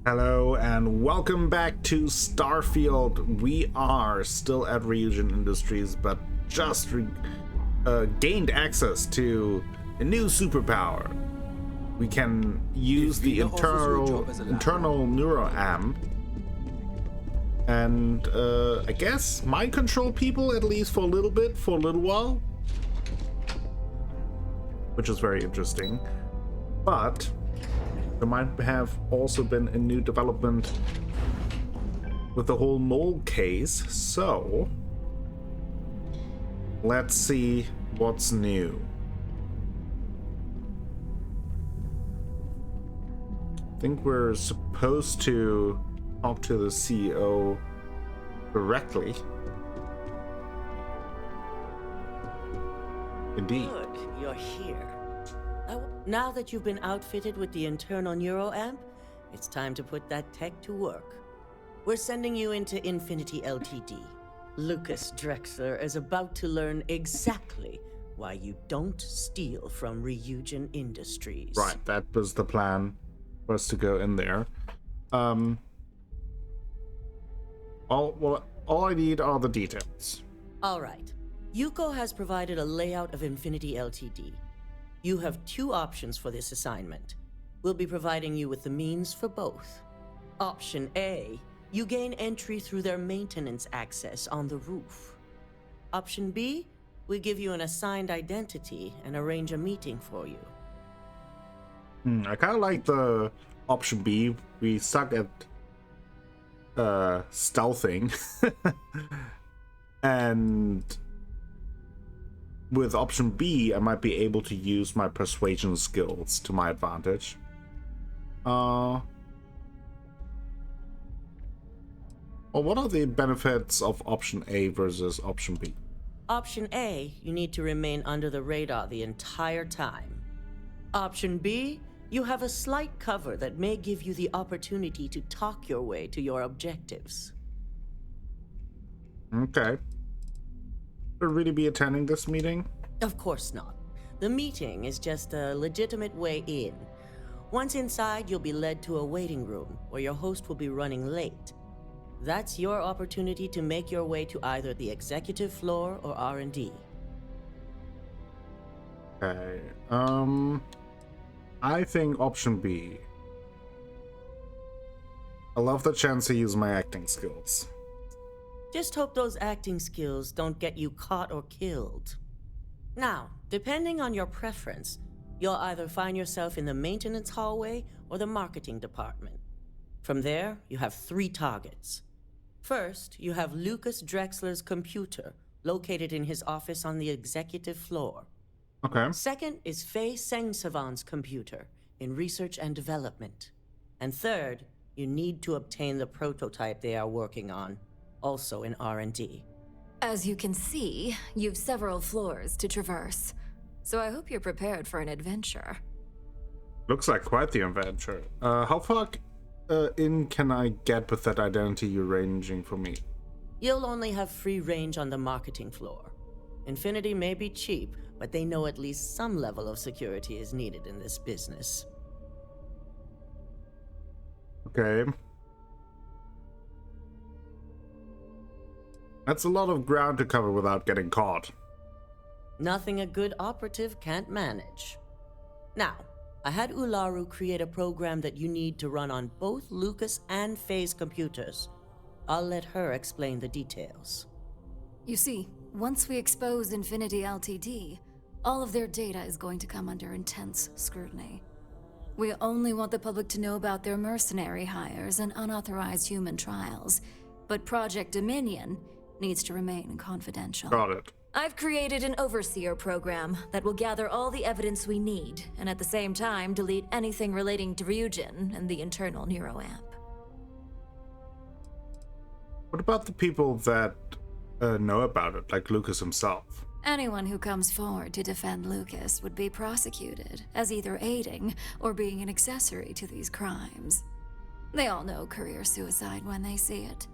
Hello and welcome back to Starfield. We are still at Ryujin Industries, but just gained access to a new superpower. We can use the internal neuroamp and I guess mind control people, at least for a little bit, for a little while, which is very interesting. But there might have also been a new development with the whole mole case, so let's see what's new. I think we're supposed to talk to the CEO directly. Indeed. Good, you're here. Now that you've been outfitted with the internal neuroamp, it's time to put that tech to work. We're sending you into Infinity LTD. Lucas Drexler is about to learn exactly why you don't steal from Ryujin Industries. Right, that was the plan, for us to go in there. All I need are the details. All right. Yuko has provided a layout of Infinity LTD. You have two options for this assignment. We'll be providing you with the means for both. Option A, you gain entry through their maintenance access on the roof. Option B, we give you an assigned identity and arrange a meeting for you. I kind of like the option B. We suck at stealthing. And with option B, I might be able to use my persuasion skills to my advantage. Well, what are the benefits of option A versus option B? Option A, you need to remain under the radar the entire time. Option B, you have a slight cover that may give you the opportunity to talk your way to your objectives. Okay. Should really be attending this meeting? Of course not. The meeting is just a legitimate way in. Once inside, you'll be led to a waiting room where your host will be running late. That's your opportunity to make your way to either the executive floor or R&D. Okay. I think option B. I love the chance to use my acting skills. Just hope those acting skills don't get you caught or killed. Now, depending on your preference, you'll either find yourself in the maintenance hallway or the marketing department. From there, you have three targets. First, you have Lucas Drexler's computer, located in his office on the executive floor. Okay. Second is Faye Sengsavan's computer, in research and development. And third, you need to obtain the prototype they are working on, also in R&D. As you can see, you've several floors to traverse, so I hope you're prepared for an adventure. Looks like quite the adventure. How far in can I get with that identity you're ranging for me? You'll only have free range on the marketing floor. Infinity may be cheap, but they know at least some level of security is needed in this business. Okay. That's a lot of ground to cover without getting caught. Nothing a good operative can't manage. Now, I had Ularu create a program that you need to run on both Lucas and Faye's computers. I'll let her explain the details. You see, once we expose Infinity LTD, all of their data is going to come under intense scrutiny. We only want the public to know about their mercenary hires and unauthorized human trials, but Project Dominion needs to remain confidential. Got it. I've created an overseer program that will gather all the evidence we need, and at the same time delete anything relating to Ryujin and the internal neuroamp. What about the people that know about it, like Lucas himself? Anyone who comes forward to defend Lucas would be prosecuted as either aiding or being an accessory to these crimes. They all know career suicide when they see it.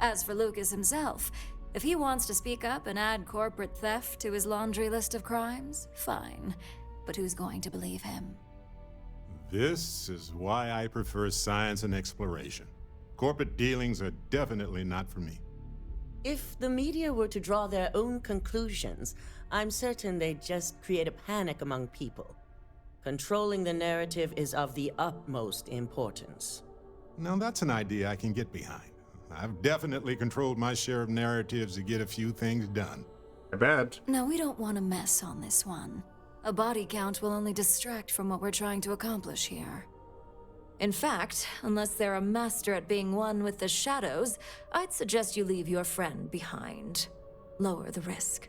As for Lucas himself, if he wants to speak up and add corporate theft to his laundry list of crimes, fine. But who's going to believe him? This is why I prefer science and exploration. Corporate dealings are definitely not for me. If the media were to draw their own conclusions, I'm certain they'd just create a panic among people. Controlling the narrative is of the utmost importance. Now that's an idea I can get behind. I've definitely controlled my share of narratives to get a few things done. I bet. No, we don't want to mess on this one. A body count will only distract from what we're trying to accomplish here. In fact, unless they're a master at being one with the shadows, I'd suggest you leave your friend behind. Lower the risk.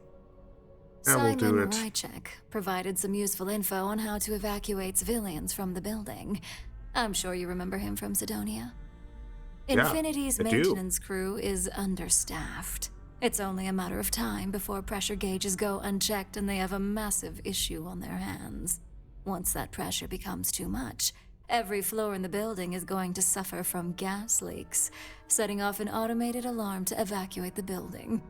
Yeah, we'll do Simon it. Ryujin provided some useful info on how to evacuate civilians from the building. I'm sure you remember him from Sidonia. Yeah, Infinity's I do. maintenance crew is understaffed. It's only a matter of time before pressure gauges go unchecked and they have a massive issue on their hands. Once that pressure becomes too much, every floor in the building is going to suffer from gas leaks, setting off an automated alarm to evacuate the building.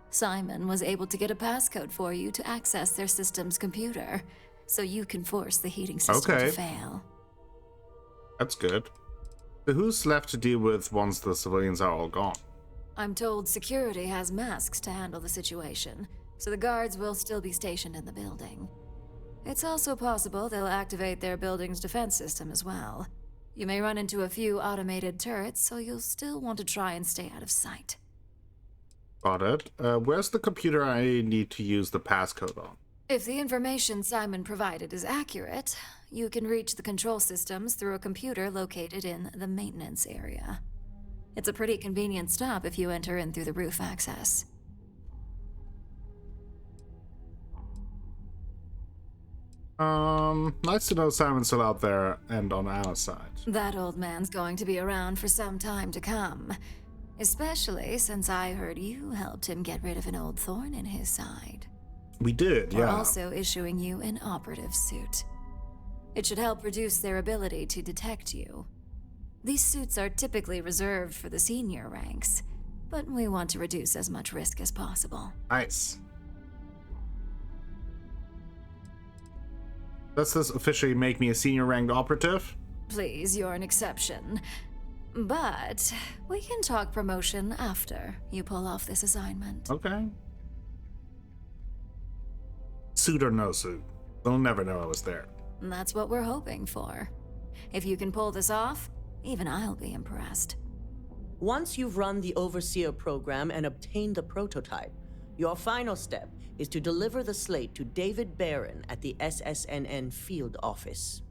Simon was able to get a passcode for you to access their system's computer, so you can force the heating system Okay. to fail. That's good. So who's left to deal with once the civilians are all gone? I'm told security has masks to handle the situation, so the guards will still be stationed in the building. It's also possible they'll activate their building's defense system as well. You may run into a few automated turrets, so you'll still want to try and stay out of sight. Got it. Where's the computer I need to use the passcode on? If the information Simon provided is accurate, you can reach the control systems through a computer located in the maintenance area. It's a pretty convenient stop if you enter in through the roof access. Nice to know Simon's still out there and on our side. That old man's going to be around for some time to come. Especially since I heard you helped him get rid of an old thorn in his side. We did, We're yeah. also issuing you an operative suit. It should help reduce their ability to detect you. These suits are typically reserved for the senior ranks, but we want to reduce as much risk as possible. Nice. Does this officially make me a senior ranked operative? Please, you're an exception. But we can talk promotion after you pull off this assignment. Okay. Suit or no suit. They'll never know I was there. And that's what we're hoping for. If you can pull this off, even I'll be impressed. Once you've run the Overseer program and obtained the prototype, your final step is to deliver the slate to David Barron at the SSNN field office.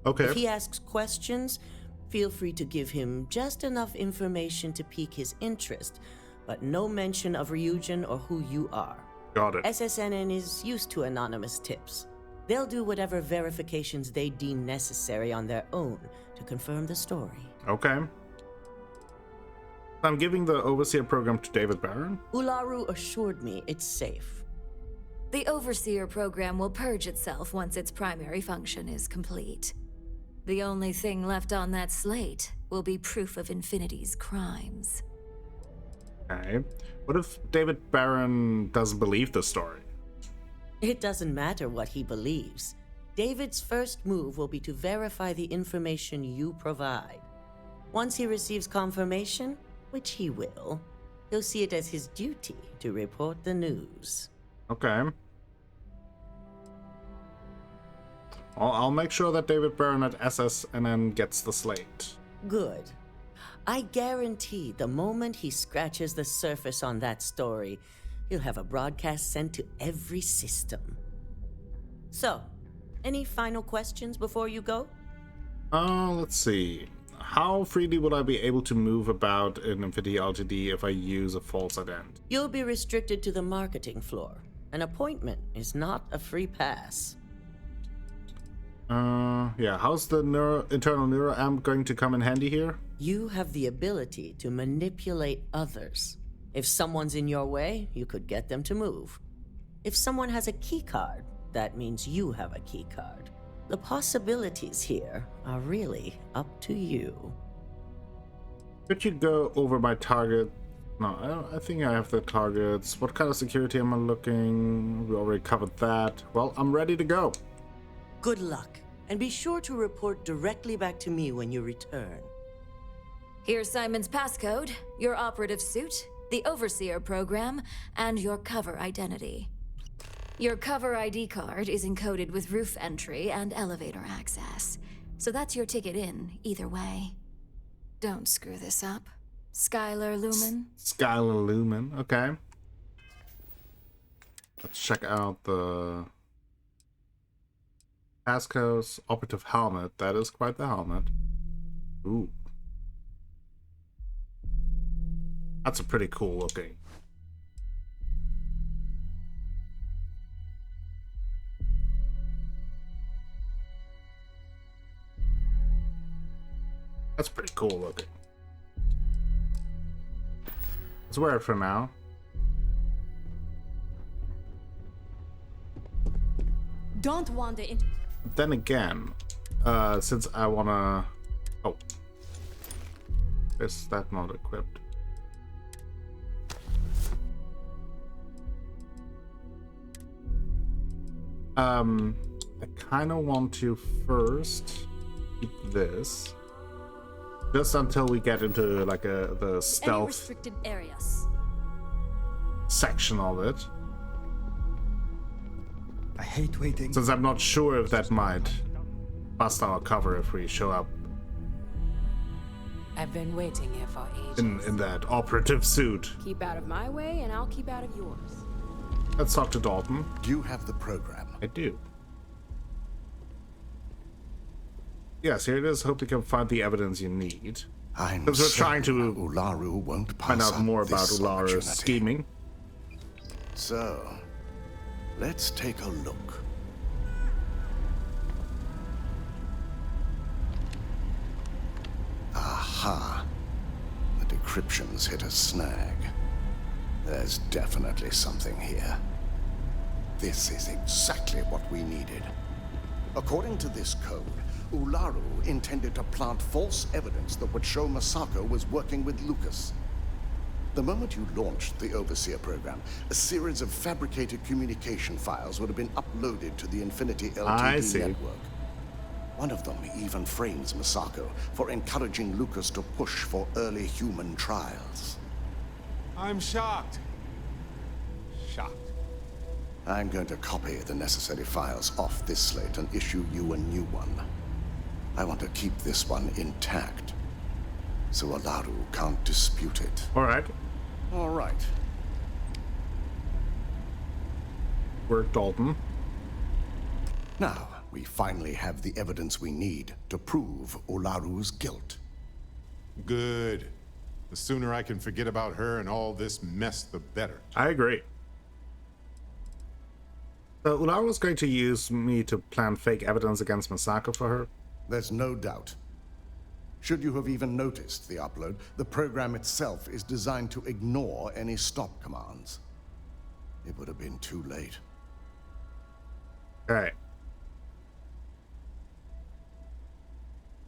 Okay. If he asks questions, feel free to give him just enough information to pique his interest, but no mention of Ryujin or who you are. Got it. SSNN is used to anonymous tips. They'll do whatever verifications they deem necessary on their own to confirm the story. Okay. I'm giving the Overseer program to David Barron. Ularu assured me it's safe. The Overseer program will purge itself once its primary function is complete. The only thing left on that slate will be proof of Infinity's crimes. Okay. What if David Barron doesn't believe the story? It doesn't matter what he believes. David's first move will be to verify the information you provide. Once he receives confirmation, which he will, he'll see it as his duty to report the news. Okay. I'll make sure that David Barron at SSNN gets the slate. Good. I guarantee the moment he scratches the surface on that story, he'll have a broadcast sent to every system. So, any final questions before you go? Let's see. How freely will I be able to move about in Infinity LTD if I use a false ident? You'll be restricted to the marketing floor. An appointment is not a free pass. Yeah, how's the internal neuroamp going to come in handy here? You have the ability to manipulate others. If someone's in your way, you could get them to move. If someone has a keycard, that means you have a keycard. The possibilities here are really up to you. Could you go over my target? No, I think I have the targets. What kind of security am I looking? We already covered that. Well, I'm ready to go. Good luck. And be sure to report directly back to me when you return. Here's Simon's passcode, your operative suit, the Overseer program, and your cover identity. Your cover ID card is encoded with roof entry and elevator access, so that's your ticket in, either way. Don't screw this up. Skylar Lumen? Skylar Lumen, okay. Let's check out the passcodes. Operative helmet. That is quite the helmet. Ooh. That's a pretty cool looking. That's pretty cool looking. Let's wear it for now. Don't wander in. Then again, since I wanna... Oh. Is that not equipped? I kind of want to first keep this. Just until we get into like the Any stealth restricted areas. section of it. I hate waiting. Since I'm not sure if that might bust our cover if we show up I've been waiting here for ages. in that operative suit. Keep out of my way, and I'll keep out of yours. Let's talk to Dalton. Do you have the program? I do. Yes, here it is. Hope you can find the evidence you need. I'm Because we're trying to Ularu won't find pass out more up about this Ulara's opportunity. scheming. So, let's take a look. Aha. The decryption's hit a snag. There's definitely something here. This is exactly what we needed. According to this code, Ularu intended to plant false evidence that would show Masako was working with Lucas. The moment you launched the Overseer program, a series of fabricated communication files would have been uploaded to the Infinity I LTD see. network. One of them even frames Masako for encouraging Lucas to push for early human trials. I'm shocked. Shocked. I'm going to copy the necessary files off this slate and issue you a new one. I want to keep this one intact, so Ularu can't dispute it. Alright. All right. We're Dalton. Now, we finally have the evidence we need to prove Ularu's guilt. Good. The sooner I can forget about her and all this mess, the better. I agree. So Ularu was going to use me to plant fake evidence against Masako for her. There's no doubt. Should you have even noticed the upload, the program itself is designed to ignore any stop commands. It would have been too late. Okay.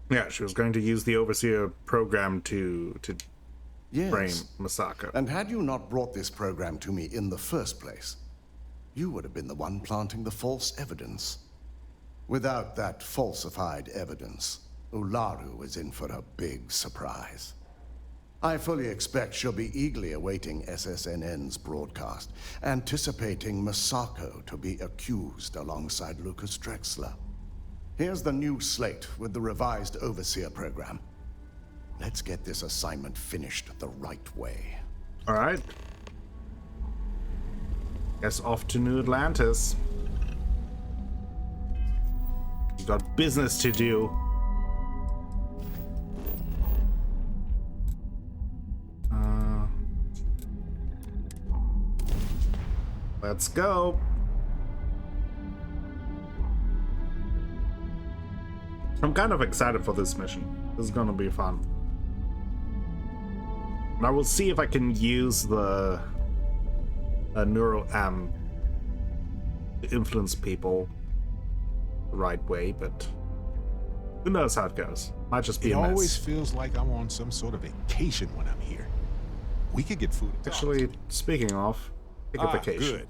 Yeah, she was going to use the Overseer program to Yes. frame Masako. And had you not brought this program to me in the first place, you would have been the one planting the false evidence. Without that falsified evidence, Ularu is in for a big surprise. I fully expect she'll be eagerly awaiting SSNN's broadcast, anticipating Masako to be accused alongside Lucas Drexler. Here's the new slate with the revised Overseer program. Let's get this assignment finished the right way. Alright. Guess off to New Atlantis. We got business to do. Let's go. I'm kind of excited for this mission. This is gonna be fun. And I will see if I can use the neuroamp to influence people the right way, but who knows how it goes. Might just be It a mess. always feels like I'm on some sort of vacation when I'm here. We could get food. to talk Actually, to. speaking of, take a vacation. Good.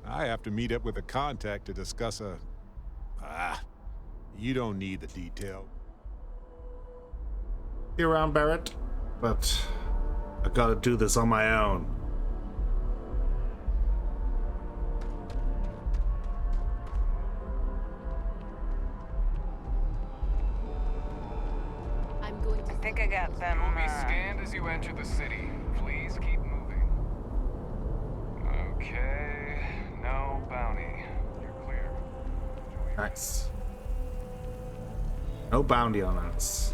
I have to meet up with a contact to discuss a... You don't need the detail. You around, Barrett? But I gotta do this on my own. I'm going to I think I got them. You'll be scanned as you enter the city. Please keep moving. Okay. No bounty. You're clear. Nice. No bounty on us.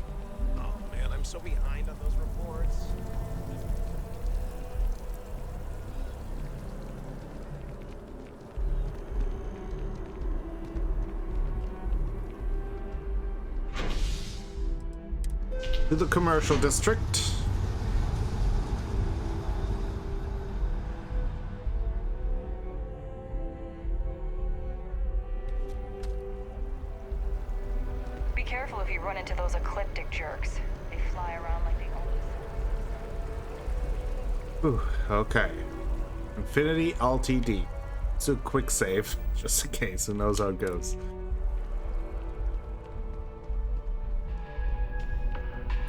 Oh man, I'm so behind on those reports. To the commercial district. Be careful if you run into those ecliptic jerks. They fly around like they own Ooh, okay. Infinity LTD. So quick save, just in case. Who knows how it goes.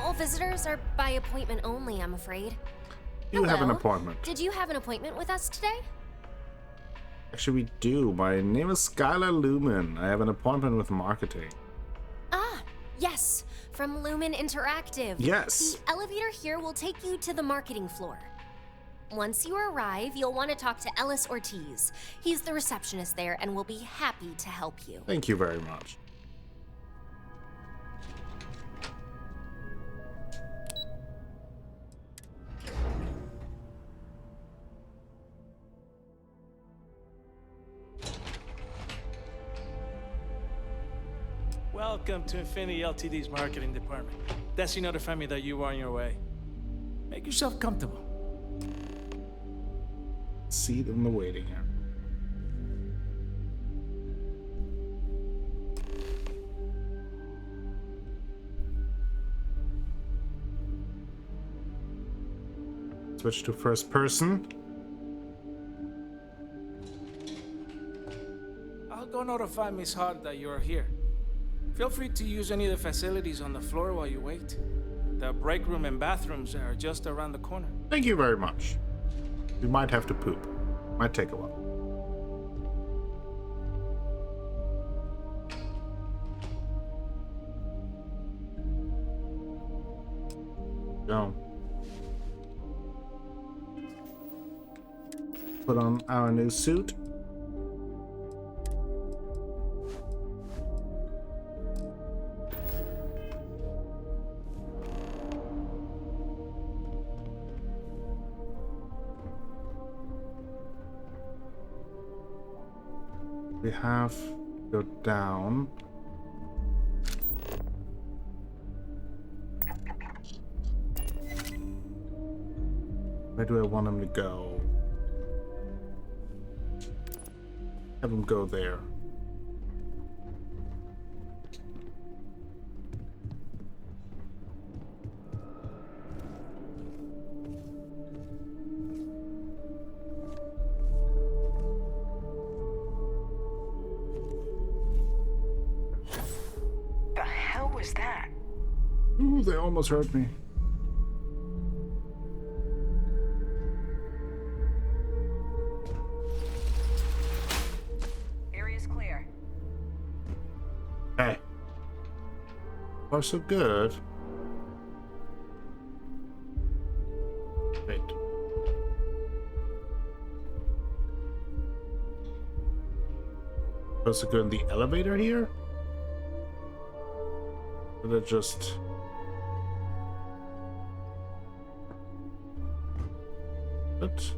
All visitors are by appointment only, I'm afraid. You have an Hello. appointment. Did you have an appointment with us today? Actually, we do. My name is Skylar Lumen. I have an appointment with marketing. Ah, yes, from Lumen Interactive. Yes. The elevator here will take you to the marketing floor. Once you arrive, you'll want to talk to Ellis Ortiz. He's the receptionist there and will be happy to help you. Thank you very much. Welcome to Infinity LTD's marketing department. Desi notified me that you were on your way. Make yourself comfortable. Seat in the waiting area. Switch to first person. I'll go notify Miss Hart that you're here. Feel free to use any of the facilities on the floor while you wait. The break room and bathrooms are just around the corner. Thank you very much. We might have to poop. Might take a while. Go. Put on our new suit. We have to go down. Where do I want him to go? Have him go there. The hell was that? Ooh, they almost hurt me. Area's clear. Hey. Far so good. Wait. Supposed to go in the elevator here? Or did it just... What?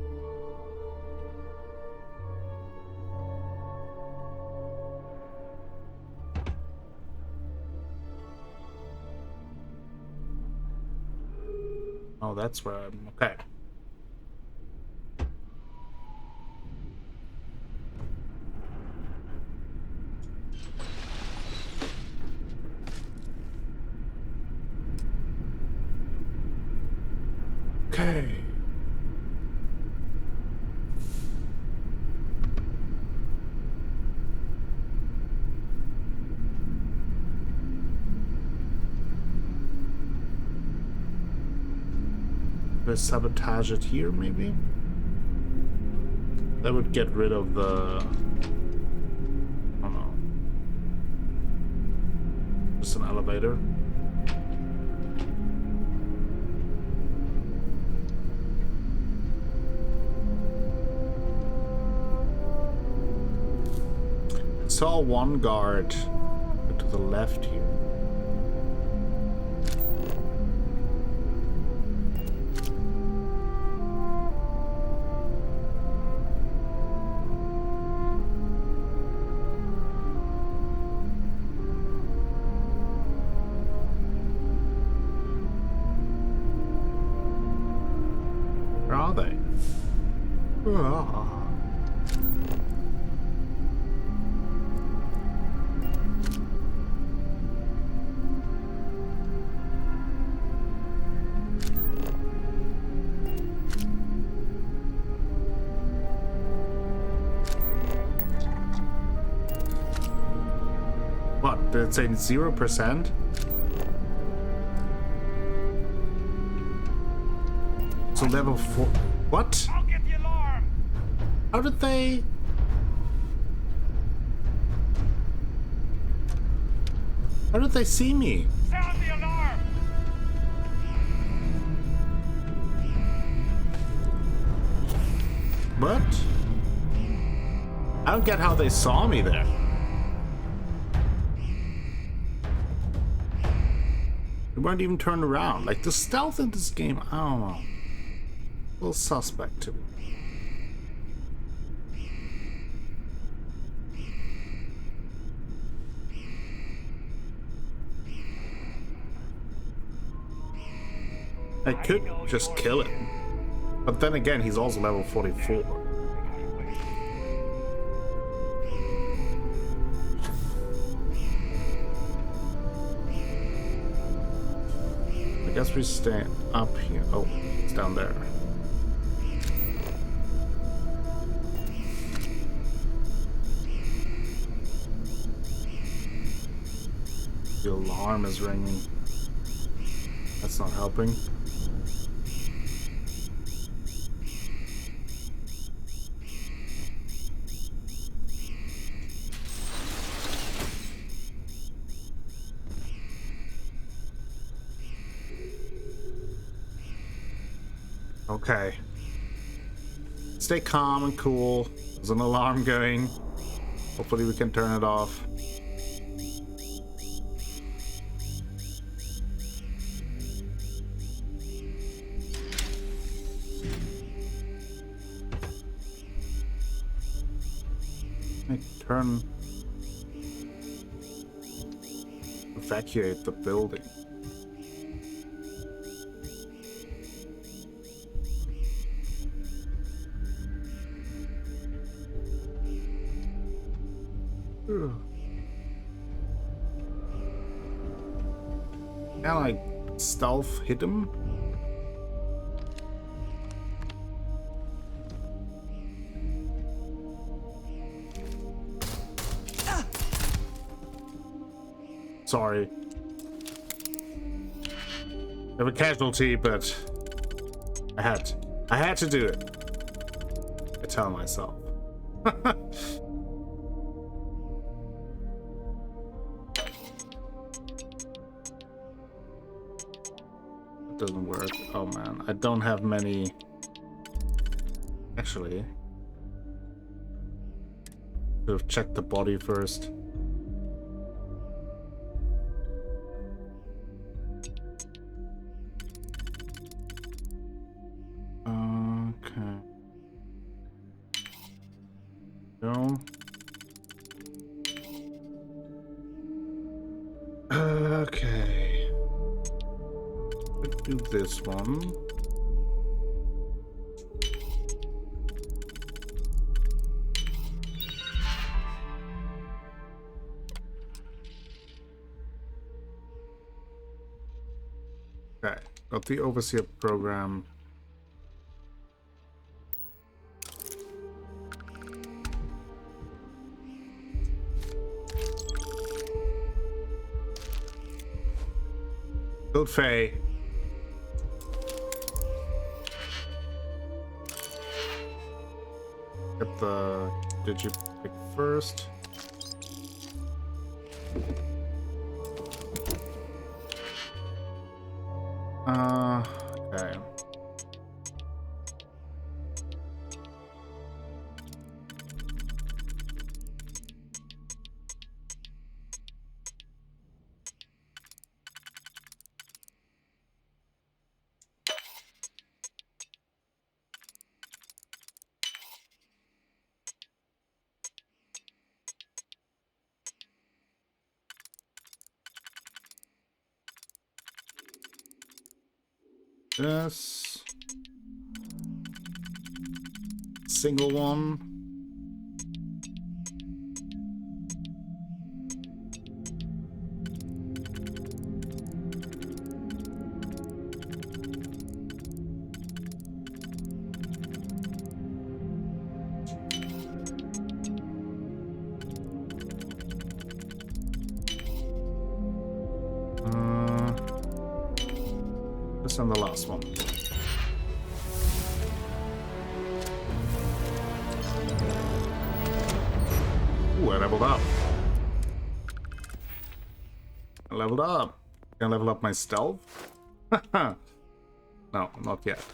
Oh, that's where I'm... Okay. Okay. Do I sabotage it here, maybe? That would get rid of the... I don't know. Just an elevator. I saw one guard to the left here. Where are they? Ah. What? Did it say 0%? So level 4. What? I'll get the alarm. How did they? How did they see me? Sound the alarm. What? I don't get how they saw me there. They weren't even turned around. Like, the stealth in this game, I don't know. A little suspect to me. I could just kill him. But then again, he's also level 44. I guess we stay up here. Oh, it's down there. The alarm is ringing. That's not helping. Okay. Stay calm and cool. There's an alarm going. Hopefully we can turn it off. Evacuate the building. Can I stealth hit him? Sorry. I have a casualty, but I had to do it. I tell myself. It doesn't work. Oh man, I don't have many. Actually, should have checked the body first. Okay. Let's do this one. Okay, got the overseer program. Build Faye. the digipick first. Okay. This single one. This and the last one. Ooh, I leveled up. I leveled up. Can I level up my stealth? No, not yet.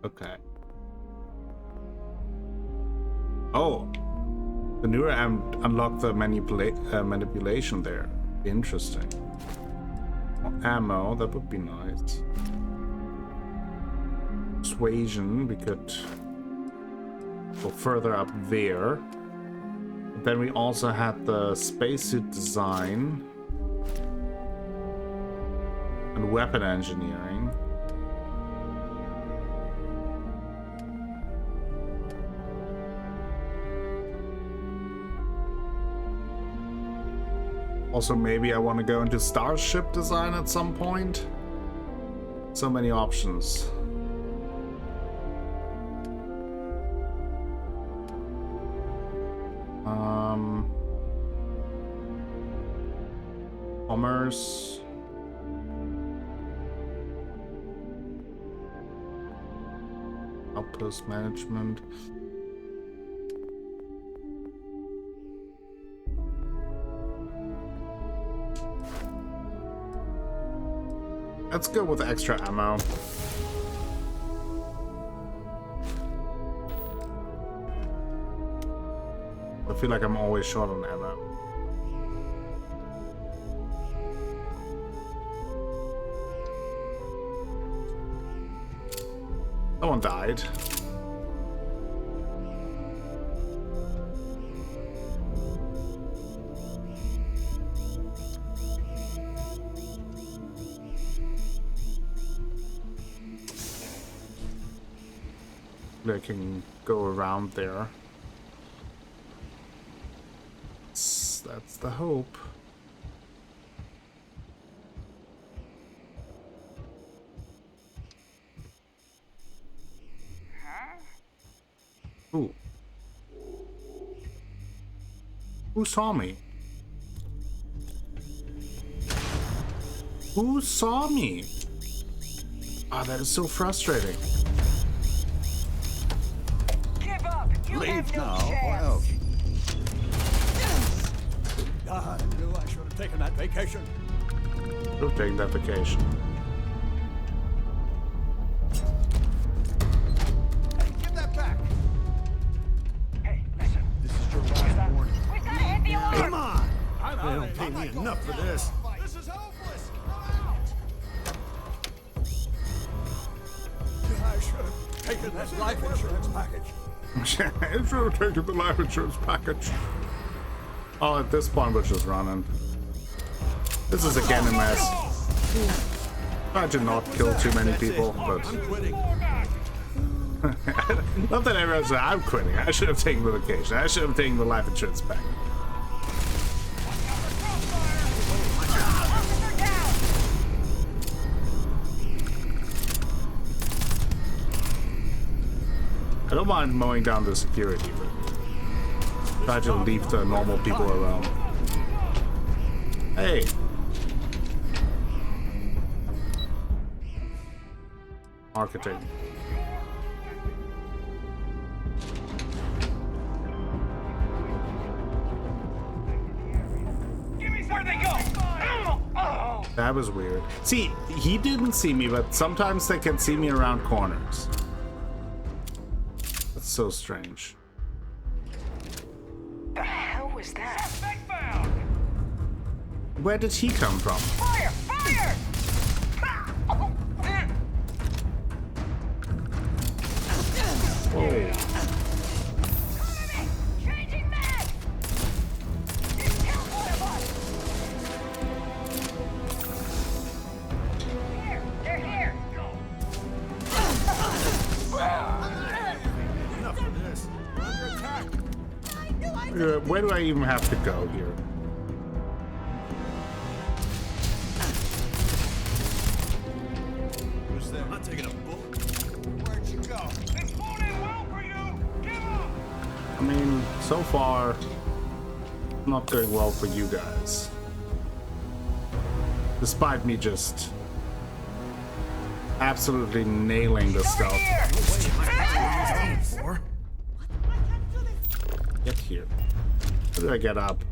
Okay. Oh, the newer unlocked the manipulation there. Interesting. Ammo, that would be nice. Persuasion, we could go further up there. But then we also had the spacesuit design and weapon engineering. Also, maybe I want to go into starship design at some point. So many options. Commerce. Outpost management. Let's go with extra ammo. I feel like I'm always short on ammo. Someone died. I can go around there. That's the hope. Ooh. Who saw me? Who saw me? Ah, that is so frustrating. Leave now, or else. I knew I should have taken that vacation. Should have taken that vacation. Hey, give that back. Hey, listen. This is your last warning. We gotta hit the alarm. Come on. They don't pay me enough for this. This is hopeless. I should have taken that life insurance package. I should have taken the life insurance package. Oh, at this point we're just running. This is again a mess. Try to not kill too many people, but I'm quitting. not that everyone said I'm quitting. I should have taken the vacation. I should have taken the life insurance package. I don't mind mowing down the security, but try to leave the normal people alone. Hey! Marketing. That was weird. See, he didn't see me, but sometimes they can see me around corners. That's so strange. The hell was that? Where did he come from? Fire! Fire! Whoa. Changing mag! You killed one of us! Here! They're here! Enough of this. We're under attack. Where do I even have to go here? Who's there? I'm taking a bullet. Where'd you go? This won't end well for you. Give up. I mean, so far, not going well for you guys. Despite me just absolutely nailing the stuff. Get here. How do I get up?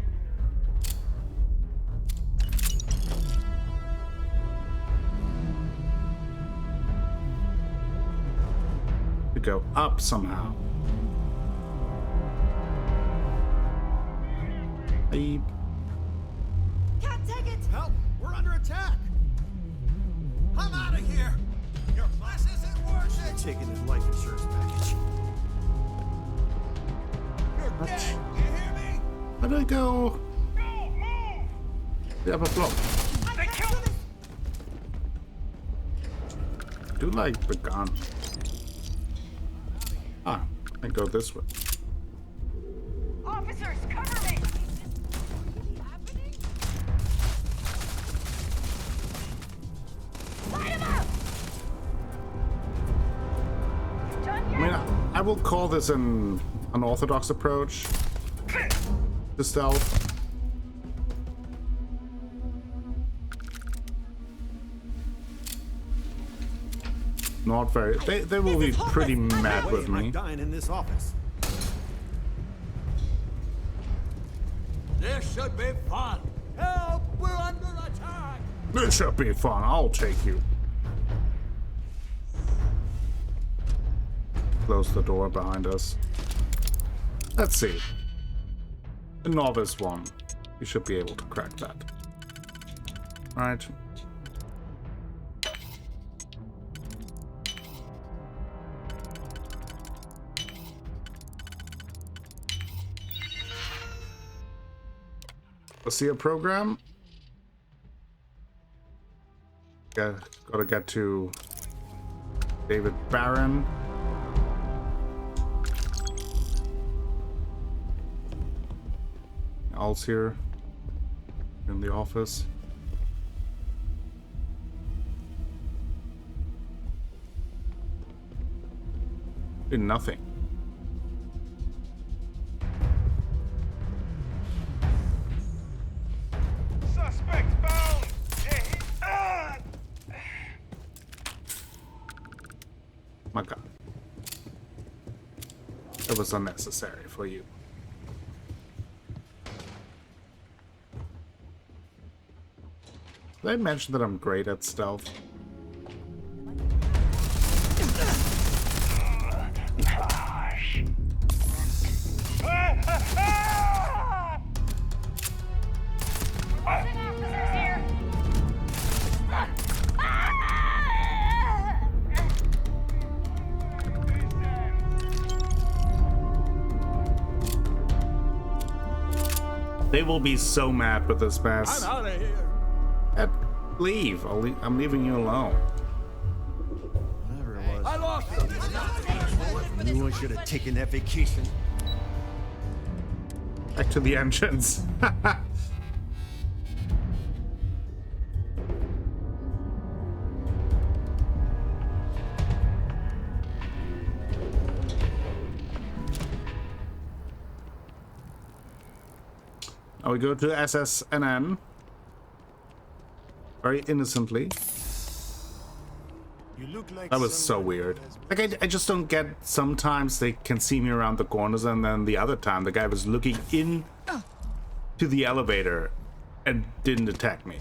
To go up somehow. I... Can't take it. Help! We're under attack. I'm out of here. Your class isn't worth it. Taking his life insurance package. You're dead. You hear me? How do I go? Go, move. The upper floor. They killed me. I do like the gun. Ah, I go this way. Officers, cover me! Light him up! Done I yet? mean, I will call this an unorthodox approach to stealth. Not very. They will be pretty mad with me. I'm dying in this office. This should be fun. Help! We're under attack. This should be fun. I'll take you. Close the door behind us. Let's see. The novice one. We should be able to crack that. Alright. Let's see a program. Yeah, gotta get to David Barron. Al's here in the office. Did nothing. Suspect found. My God. It was unnecessary for you. Did I mention that I'm great at stealth? They will be so mad with this mess. I'm out of here. Leave. I'm leaving you alone. Whatever it was. I lost him. Anyone should have taken that vacation. Back to the engines. Now we go to SSNN. Very innocently. You look like That was so weird. Like, I just don't get, sometimes they can see me around the corners, and then the other time the guy was looking in to the elevator and didn't attack me.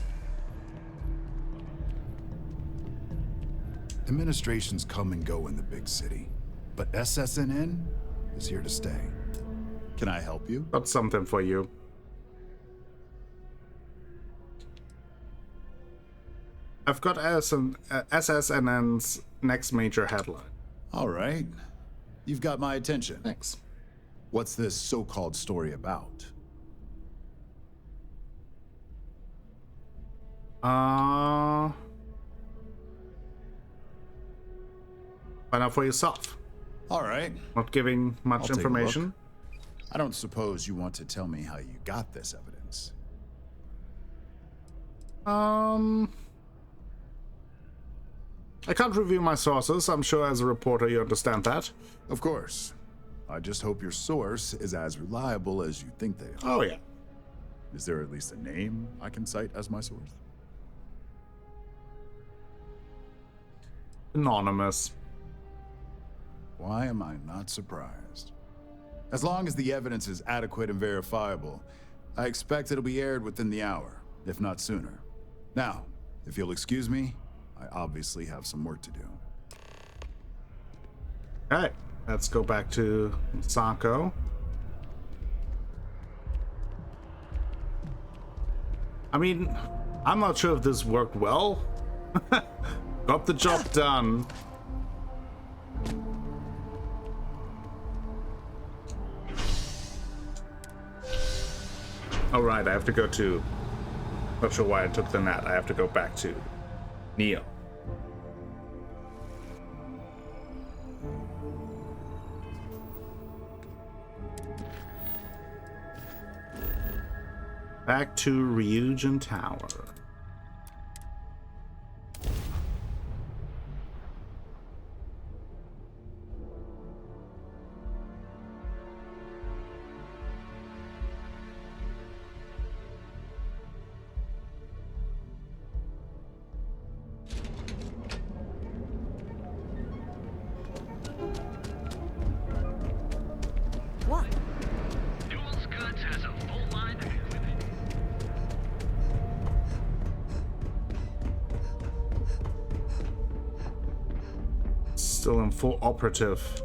Administrations come and go in the big city, but SSNN is here to stay. Can I help you? Got something for you. I've got SSNN's next major headline. All right. You've got my attention. Thanks. What's this so-called story about? Find out for yourself. All right. Not giving much I'll take a information. look. I don't suppose you want to tell me how you got this evidence. I can't review my sources. I'm sure as a reporter you understand that. Of course. I just hope your source is as reliable as you think they are. Oh, yeah. Is there at least a name I can cite as my source? Anonymous. Why am I not surprised? As long as the evidence is adequate and verifiable, I expect it'll be aired within the hour, if not sooner. Now, if you'll excuse me, I obviously have some work to do. Alright, let's go back to Sako. I mean, I'm not sure if this worked well. Got the job done. Alright, I have to go to... Not sure why I took the net. I have to go back to Neo. Back to Ryujin Tower. Still in full operative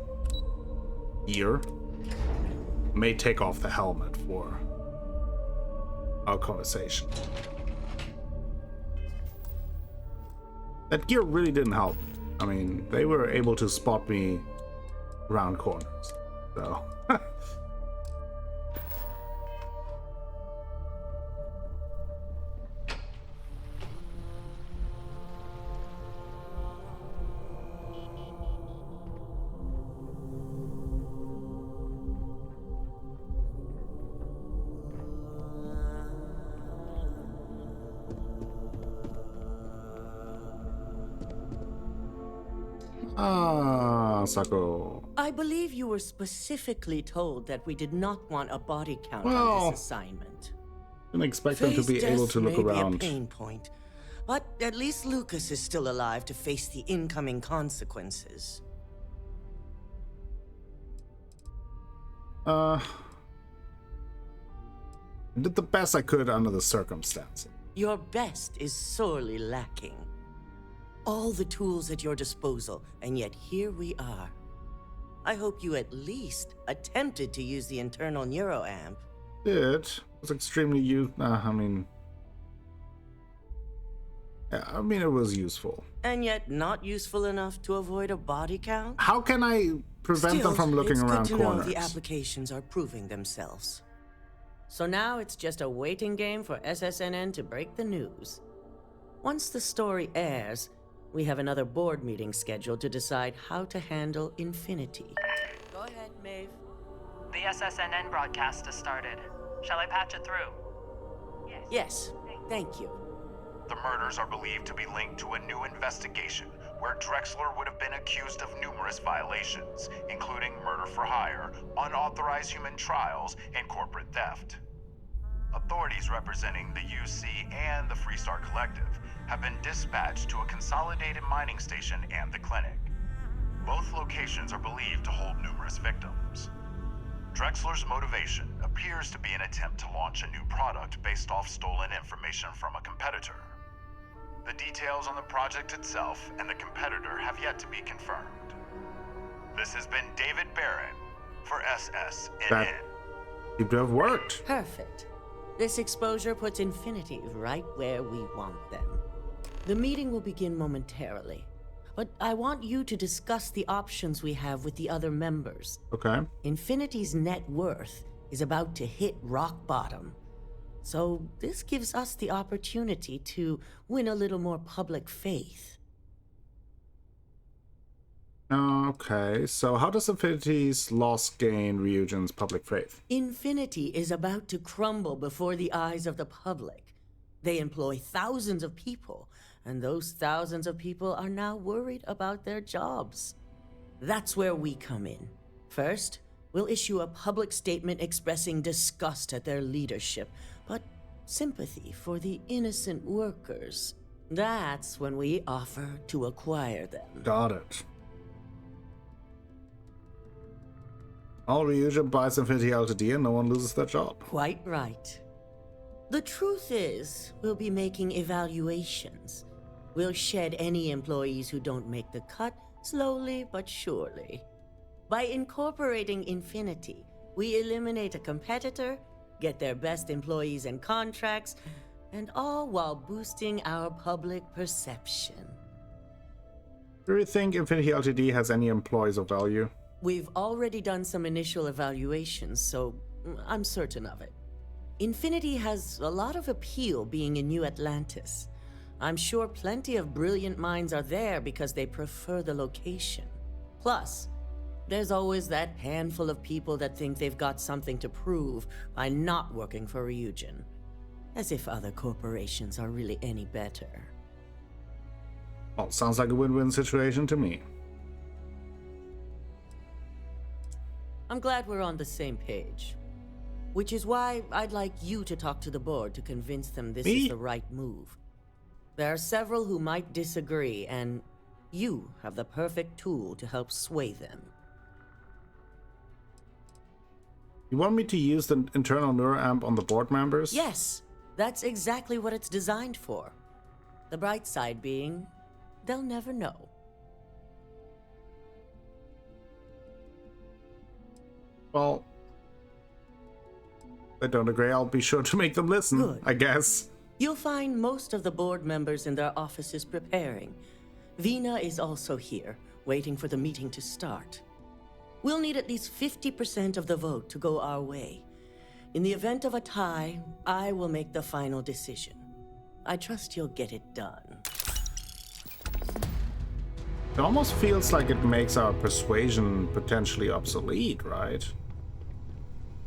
gear. May take off the helmet for our conversation. That gear really didn't help. I mean, they were able to spot me around corners, so. Sako. I believe you were specifically told that we did not want a body count on Well, this assignment. Didn't expect them to be able to look may around. Be a pain point, but at least Lucas is still alive to face the incoming consequences. Did the best I could under the circumstances. Your best is sorely lacking. All the tools at your disposal, and yet here we are. I hope you at least attempted to use the internal neuroamp. It was extremely it was useful. And yet not useful enough to avoid a body count? How can I prevent them from looking around it's good to corners? know the applications are proving themselves. So now it's just a waiting game for SSNN to break the news. Once the story airs, we have another board meeting scheduled to decide how to handle Infinity. Go ahead, Maeve. The SSNN broadcast has started. Shall I patch it through? Yes, thank you. The murders are believed to be linked to a new investigation where Drexler would have been accused of numerous violations, including murder for hire, unauthorized human trials, and corporate theft. Authorities representing the UC and the Freestar Collective have been dispatched to a consolidated mining station and the clinic. Both locations are believed to hold numerous victims. Drexler's motivation appears to be an attempt to launch a new product based off stolen information from a competitor. The details on the project itself and the competitor have yet to be confirmed. This has been David Barron for SSNN. That seemed to have worked. Perfect. This exposure puts Infinity right where we want them. The meeting will begin momentarily, but I want you to discuss the options we have with the other members. Okay. Infinity's net worth is about to hit rock bottom. So this gives us the opportunity to win a little more public faith. Okay, so how does Infinity's loss gain Ryujin's public faith? Infinity is about to crumble before the eyes of the public. They employ thousands of people, and those thousands of people are now worried about their jobs. That's where we come in. First, we'll issue a public statement expressing disgust at their leadership, but sympathy for the innocent workers. That's when we offer to acquire them. Got it. All Ryujin buys Infinity LTD and no one loses their job. Quite right. The truth is, we'll be making evaluations. We'll shed any employees who don't make the cut, slowly but surely. By incorporating Infinity, we eliminate a competitor, get their best employees and contracts, and all while boosting our public perception. Do you think Infinity LTD has any employees of value? We've already done some initial evaluations, so I'm certain of it. Infinity has a lot of appeal being in New Atlantis. I'm sure plenty of brilliant minds are there because they prefer the location. Plus, there's always that handful of people that think they've got something to prove by not working for Ryujin. As if other corporations are really any better. Well, sounds like a win-win situation to me. I'm glad we're on the same page. Which is why I'd like you to talk to the board to convince them this is the right move. There are several who might disagree, and you have the perfect tool to help sway them. You want me to use the internal neuroamp on the board members? Yes, that's exactly what it's designed for. The bright side being, they'll never know. Well, I don't agree. I'll be sure to make them listen, Good. I guess. You'll find most of the board members in their offices preparing. Vina is also here, waiting for the meeting to start. We'll need at least 50% of the vote to go our way. In the event of a tie, I will make the final decision. I trust you'll get it done. It almost feels like it makes our persuasion potentially obsolete, right?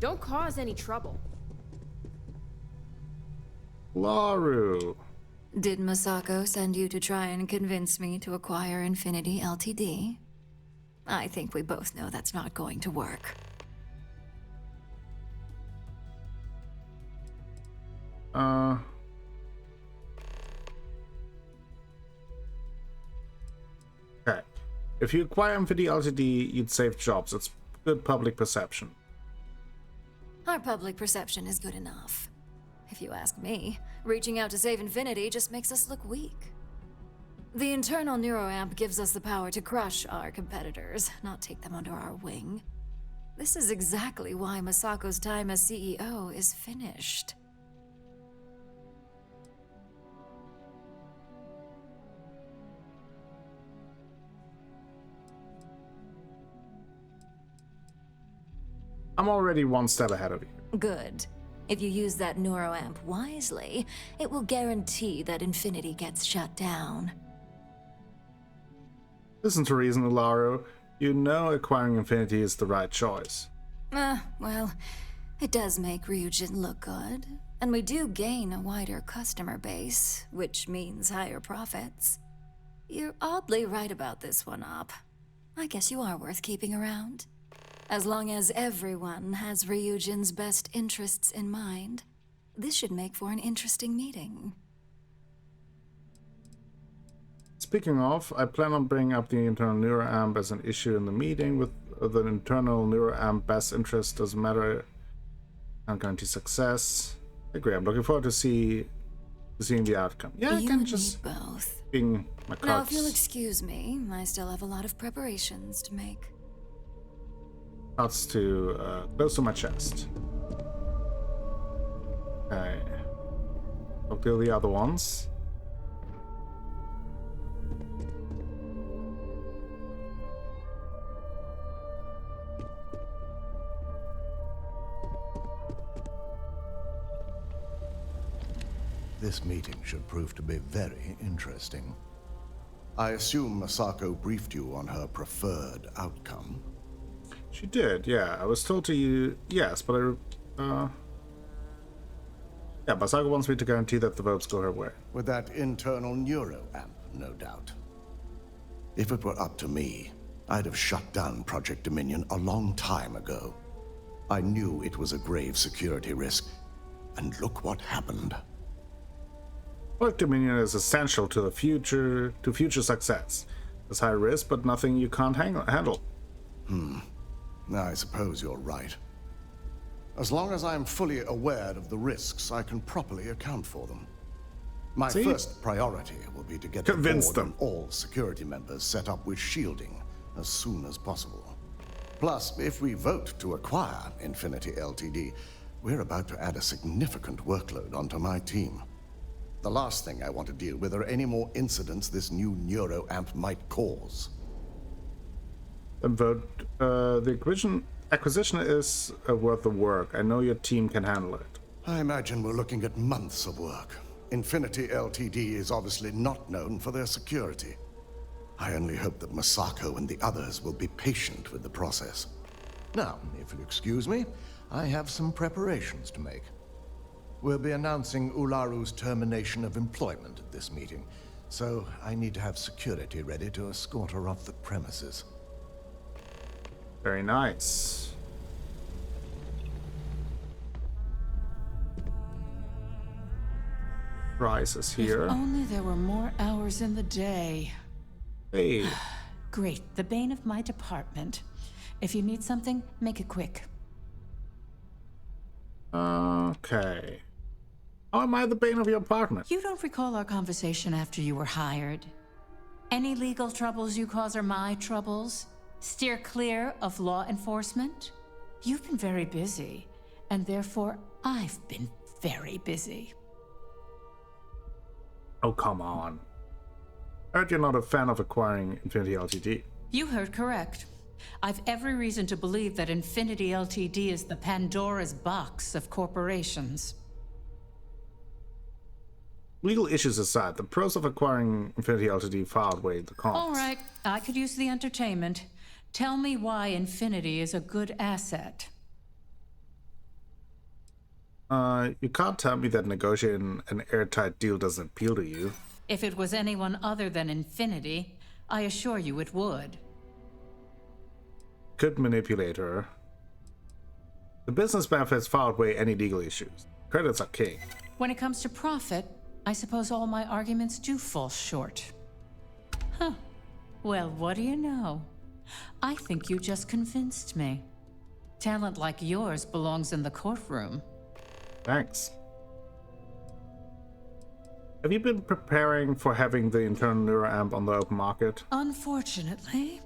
Don't cause any trouble. Laru. Did Masako send you to try and convince me to acquire Infinity LTD? I think we both know that's not going to work. Okay. If you acquire Infinity LTD, you'd save jobs. It's good public perception. Our public perception is good enough. If you ask me, reaching out to save Infinity just makes us look weak. The internal neuroamp gives us the power to crush our competitors, not take them under our wing. This is exactly why Masako's time as CEO is finished. I'm already one step ahead of you. Good. If you use that neuroamp wisely, it will guarantee that Infinity gets shut down. Listen to reason, Laru. You know acquiring Infinity is the right choice. Well, it does make Ryujin look good. And we do gain a wider customer base, which means higher profits. You're oddly right about this one, Op. I guess you are worth keeping around. As long as everyone has Ryujin's best interests in mind, this should make for an interesting meeting. Speaking of, I plan on bringing up the internal neuroamp as an issue in the meeting. With the internal neuroamp best interest doesn't matter. Can't guarantee success. I agree. I'm looking forward to see seeing the outcome. Yeah, I You can and just me both. being my cards. Now, if you'll excuse me, I still have a lot of preparations to make. Cards to close to my chest. Okay. I'll do the other ones. This meeting should prove to be very interesting. I assume Masako briefed you on her preferred outcome? She did, yeah. I was told to you, yes, but yeah, Masako wants me to guarantee that the votes go her way. With that internal neuro amp, no doubt. If it were up to me, I'd have shut down Project Dominion a long time ago. I knew it was a grave security risk, and look what happened. Project Dominion is essential to future success. It's high risk, but nothing you can't handle. I suppose you're right. As long as I'm fully aware of the risks, I can properly account for them. My first priority will be to get the board and all security members set up with shielding as soon as possible. Plus, if we vote to acquire Infinity LTD, we're about to add a significant workload onto my team. The last thing I want to deal with are any more incidents this new neuro amp might cause. And vote. The acquisition is worth the work. I know your team can handle it. I imagine we're looking at months of work. Infinity LTD is obviously not known for their security. I only hope that Masako and the others will be patient with the process. Now, if you'll excuse me, I have some preparations to make. We'll be announcing Ularu's termination of employment at this meeting, so I need to have security ready to escort her off the premises. Very nice. Price is here. If only there were more hours in the day. Hey. Great, the bane of my department. If you need something, make it quick. Okay. How am I the bane of your apartment? You don't recall our conversation after you were hired? Any legal troubles you cause are my troubles? Steer clear of law enforcement? You've been very busy, and therefore I've been very busy. Oh, come on. I heard you're not a fan of acquiring Infinity LTD. You heard correct. I've every reason to believe that Infinity LTD is the Pandora's box of corporations. Legal issues aside, the pros of acquiring Infinity LTD far outweigh the cons. All right, I could use the entertainment. Tell me why Infinity is a good asset. You can't tell me that negotiating an airtight deal doesn't appeal to you. If it was anyone other than Infinity, I assure you it would. Could manipulate her. The business benefits far outweigh any legal issues. Credits are king. When it comes to profit, I suppose all my arguments do fall short. Huh. Well, what do you know? I think you just convinced me. Talent like yours belongs in the courtroom. Thanks. Have you been preparing for having the internal neuroamp on the open market? Unfortunately.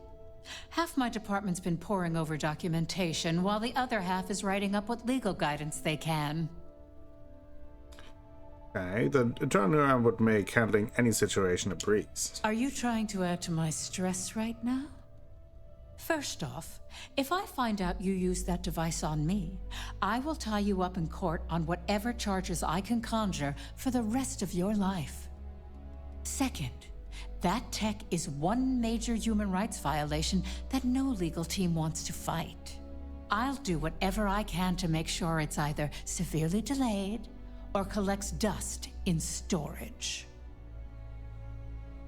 Half my department's been poring over documentation, while the other half is writing up what legal guidance they can. Okay, the internal neuroamp would make handling any situation a breeze. Are you trying to add to my stress right now? First off, if I find out you used that device on me, I will tie you up in court on whatever charges I can conjure for the rest of your life. Second, that tech is one major human rights violation that no legal team wants to fight. I'll do whatever I can to make sure it's either severely delayed or collects dust in storage.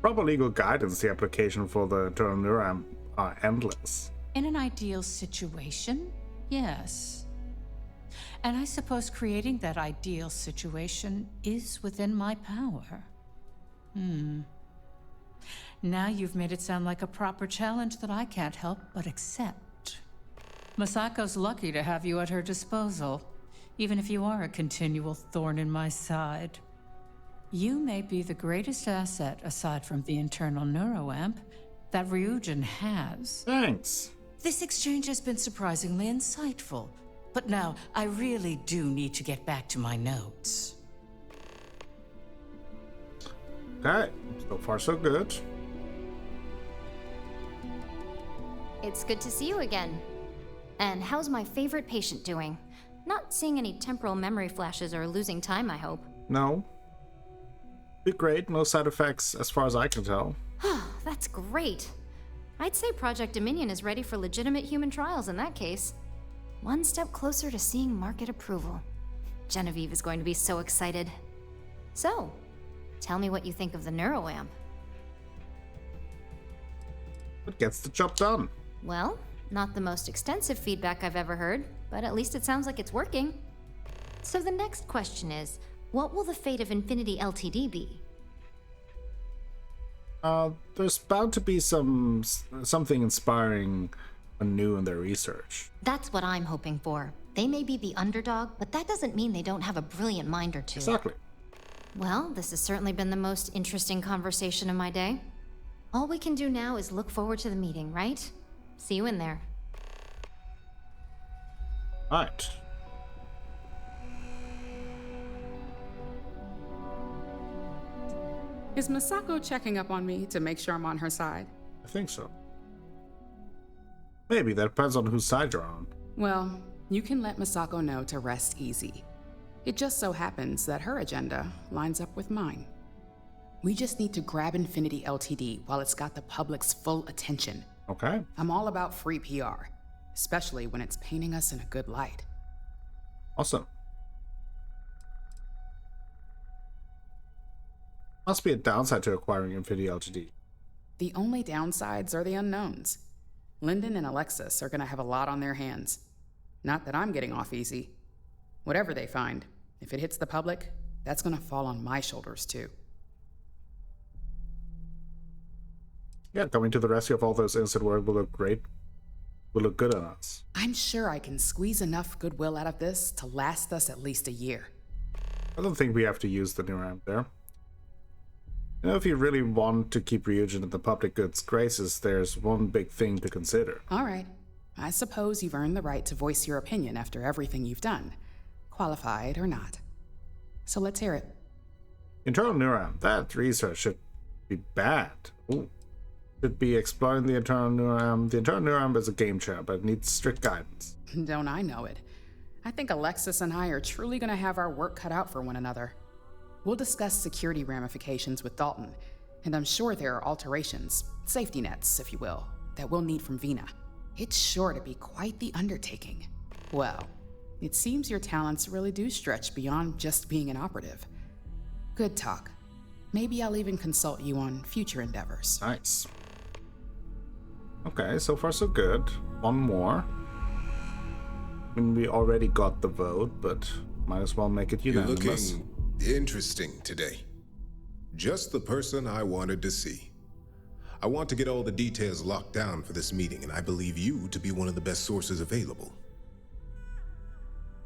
Proper legal guidance, the application for the internal neuroamp are endless. In an ideal situation, yes. And I suppose creating that ideal situation is within my power. Now you've made it sound like a proper challenge that I can't help but accept. Masako's lucky to have you at her disposal, even if you are a continual thorn in my side. You may be the greatest asset, aside from the internal neuroamp, that Ryujin has. Thanks. This exchange has been surprisingly insightful. But now, I really do need to get back to my notes. Okay, so far so good. It's good to see you again. And how's my favorite patient doing? Not seeing any temporal memory flashes or losing time, I hope. No. Did great, no side effects as far as I can tell. That's great. I'd say Project Dominion is ready for legitimate human trials in that case. One step closer to seeing market approval. Genevieve is going to be so excited. So, tell me what you think of the neuroamp. It gets the job done. Well, not the most extensive feedback I've ever heard, but at least it sounds like it's working. So the next question is, what will the fate of Infinity LTD be? There's bound to be something inspiring and new in their research. That's what I'm hoping for. They may be the underdog, but that doesn't mean they don't have a brilliant mind or two. Exactly. Well, this has certainly been the most interesting conversation of my day. All we can do now is look forward to the meeting, right? See you in there. Alright. Is Masako checking up on me to make sure I'm on her side? I think so. Maybe, that depends on whose side you're on. Well, you can let Masako know to rest easy. It just so happens that her agenda lines up with mine. We just need to grab Infinity LTD while it's got the public's full attention. Okay. I'm all about free PR, especially when it's painting us in a good light. Awesome. Must be a downside to acquiring Infinity LTD. The only downsides are the unknowns. Lyndon and Alexis are gonna have a lot on their hands. Not that I'm getting off easy. Whatever they find, if it hits the public, that's gonna fall on my shoulders too. Yeah, coming to the rescue of all those innocent world will look great. Will look good on us. I'm sure I can squeeze enough goodwill out of this to last us at least a year. I don't think we have to use the new ramp there. You know, if you really want to keep Ryujin in the public good's graces, there's one big thing to consider. All right. I suppose you've earned the right to voice your opinion after everything you've done, qualified or not. So let's hear it. Internal neuron. That research should be bad. Ooh. Should be exploring the internal neuron. The internal neuron is a game changer, but it needs strict guidance. Don't I know it? I think Alexis and I are truly going to have our work cut out for one another. We'll discuss security ramifications with Dalton, and I'm sure there are alterations, safety nets, if you will, that we'll need from Vina. It's sure to be quite the undertaking. Well, it seems your talents really do stretch beyond just being an operative. Good talk. Maybe I'll even consult you on future endeavors. Nice. Okay, so far so good. One more. I mean, we already got the vote, but might as well make it unanimous. You're looking interesting today. Just the person I wanted to see. I want to get all the details locked down for this meeting, and I believe you to be one of the best sources available.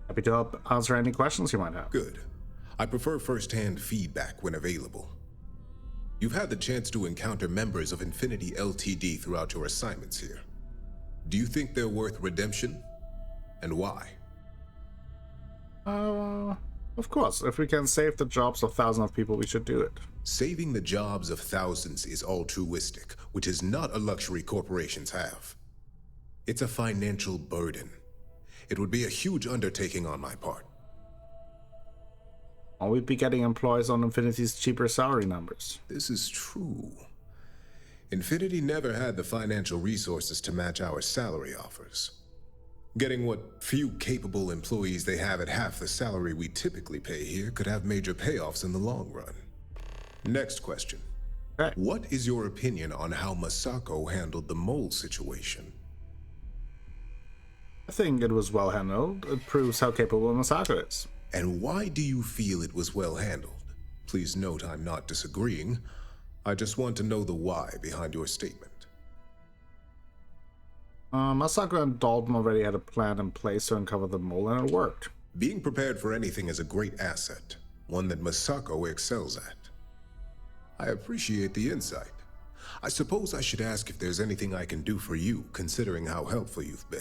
Happy to help answer any questions you might have. Good. I prefer first-hand feedback when available. You've had the chance to encounter members of Infinity LTD throughout your assignments here. Do you think they're worth redemption? And why? Of course. If we can save the jobs of thousands of people, we should do it. Saving the jobs of thousands is altruistic, which is not a luxury corporations have. It's a financial burden. It would be a huge undertaking on my part. Or we'd be getting employees on Infinity's cheaper salary numbers. This is true. Infinity never had the financial resources to match our salary offers. Getting what few capable employees they have at half the salary we typically pay here could have major payoffs in the long run. Next question. Okay. What is your opinion on how Masako handled the mole situation? I think it was well handled. It proves how capable Masako is. And why do you feel it was well handled? Please note I'm not disagreeing. I just want to know the why behind your statement. Masako and Dalton already had a plan in place to uncover the mole, and it worked. Being prepared for anything is a great asset. one that Masako excels at. I appreciate the insight. I suppose I should ask if there's anything I can do for you, considering how helpful you've been.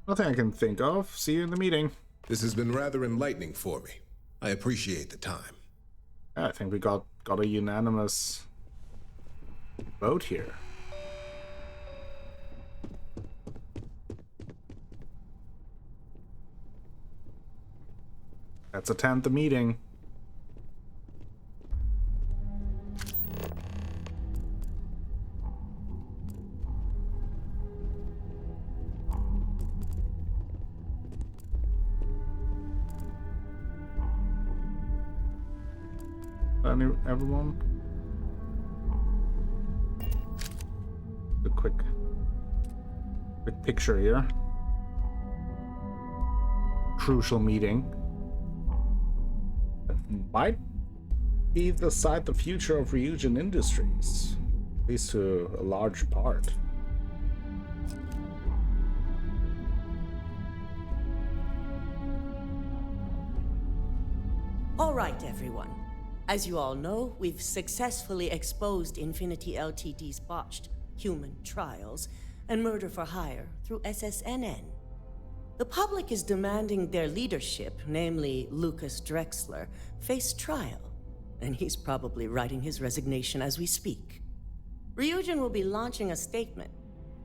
Nothing I can think of. See you in the meeting. This has been rather enlightening for me. I appreciate the time. I think we got a unanimous vote here. Let's attend the meeting. Everyone? A quick picture here. Crucial meeting. That might be the future of Ryujin Industries, at least to a large part. All right, everyone. As you all know, we've successfully exposed Infinity LTD's botched human trials and murder for hire through SSNN. The public is demanding their leadership, namely Lucas Drexler, face trial, and he's probably writing his resignation as we speak. Ryujin will be launching a statement,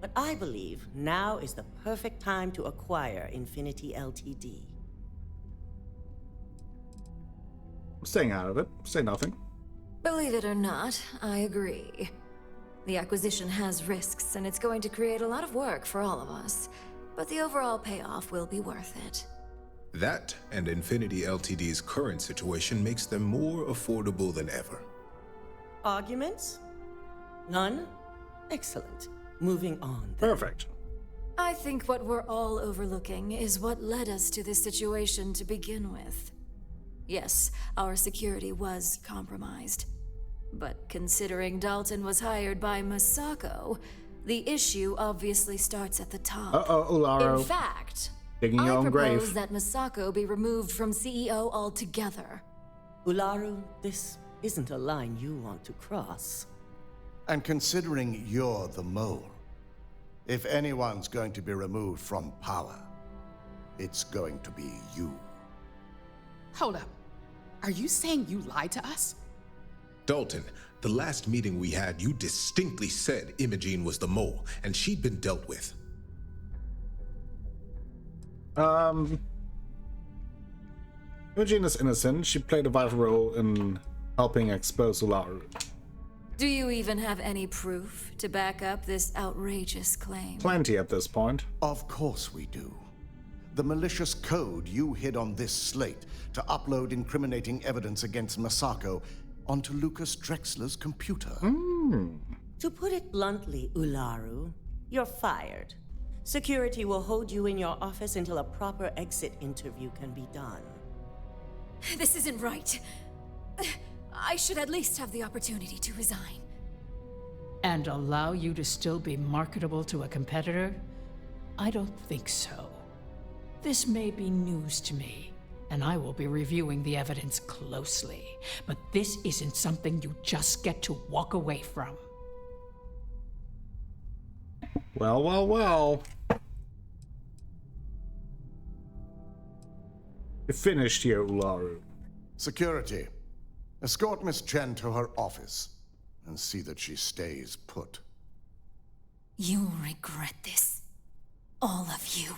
but I believe now is the perfect time to acquire Infinity LTD. I'm staying out of it. Say nothing. Believe it or not, I agree. The acquisition has risks, and it's going to create a lot of work for all of us. But the overall payoff will be worth it. That and Infinity LTD's current situation makes them more affordable than ever. Arguments? None? Excellent. Moving on, then. Perfect. I think what we're all overlooking is what led us to this situation to begin with. Yes, our security was compromised. But considering Dalton was hired by Masako, the issue obviously starts at the top. Uh-oh, Ularo. In fact, digging your I own propose grave. that Masako be removed from CEO altogether. Ularu, this isn't a line you want to cross. And considering you're the mole, if anyone's going to be removed from power, it's going to be you. Hold up. Are you saying you lied to us? Dalton, the last meeting we had, you distinctly said Imogene was the mole, and she'd been dealt with. Imogene is innocent. She played a vital role in helping expose Ularu. Do you even have any proof to back up this outrageous claim? Plenty at this point. Of course we do. The malicious code you hid on this slate to upload incriminating evidence against Masako onto Lucas Drexler's computer. To put it bluntly, Ularu, you're fired. Security will hold you in your office until a proper exit interview can be done. This isn't right. I should at least have the opportunity to resign. And allow you to still be marketable to a competitor? I don't think so. This may be news to me, and I will be reviewing the evidence closely. But this isn't something you just get to walk away from. Well, well, well. You're finished here, Ularu. Security, escort Miss Chen to her office and see that she stays put. You'll regret this. All of you.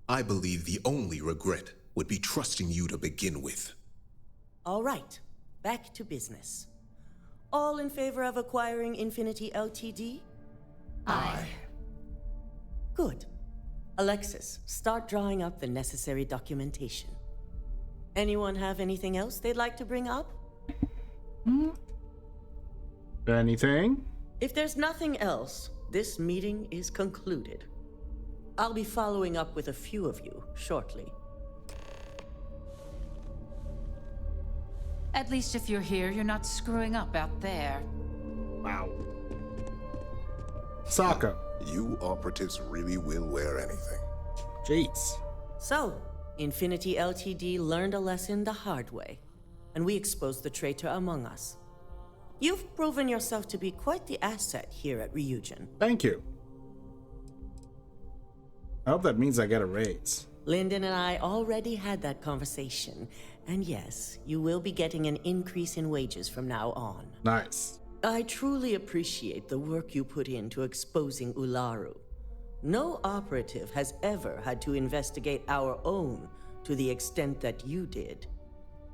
I believe the only regret would be trusting you to begin with. All right, back to business. All in favor of acquiring Infinity LTD? Aye. Good. Alexis, start drawing up the necessary documentation. Anyone have anything else they'd like to bring up? Anything? If there's nothing else, this meeting is concluded. I'll be following up with a few of you shortly. At least if you're here, you're not screwing up out there. Wow. Sokka. You operatives really will wear anything. Jeez. So, Infinity LTD learned a lesson the hard way, and we exposed the traitor among us. You've proven yourself to be quite the asset here at Ryujin. Thank you. I hope that means I get a raise. Lyndon and I already had that conversation, and yes, you will be getting an increase in wages from now on. Nice. I truly appreciate the work you put into exposing Ularu. No operative has ever had to investigate our own to the extent that you did.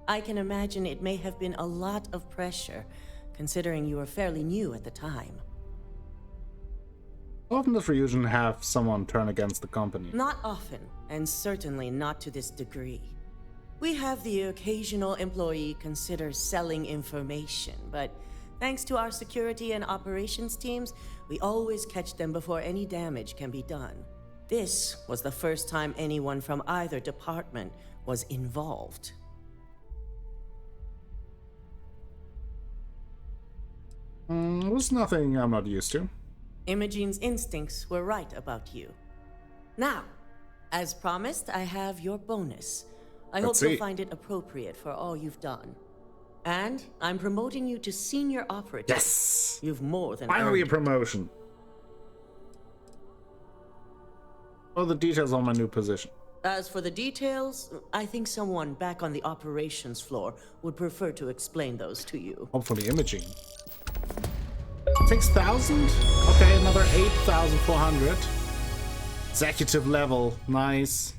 I can imagine it may have been a lot of pressure, considering you were fairly new at the time. Often does Ryujin have someone turn against the company? Not often, and certainly not to this degree. We have the occasional employee consider selling information, but thanks to our security and operations teams, we always catch them before any damage can be done. This was the first time anyone from either department was involved. It was nothing I'm not used to. Imogene's instincts were right about you. Now, as promised, I have your bonus. I hope you'll find it appropriate for all you've done. And I'm promoting you to senior operative. Yes! You've more than finally a earned promotion. What are the details on my new position? As for the details, I think someone back on the operations floor would prefer to explain those to you. Hopefully Imaging. 6,000? Okay, another 8,400. Executive level, nice.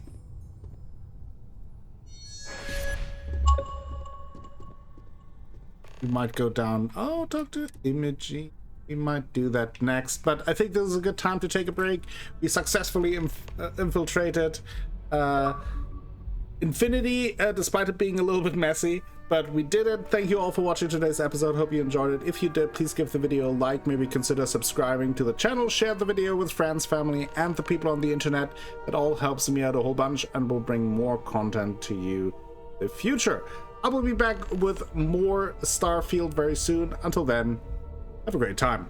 We might go down. Oh, talk to Imaging. We might do that next, but I think this is a good time to take a break. We successfully infiltrated Infinity, despite it being a little bit messy, but we did it. Thank you all for watching today's episode. Hope you enjoyed it. If you did, please give the video a like, maybe consider subscribing to the channel, share the video with friends, family, and the people on the internet. It all helps me out a whole bunch and will bring more content to you in the future. I will be back with more Starfield very soon. Until then, have a great time.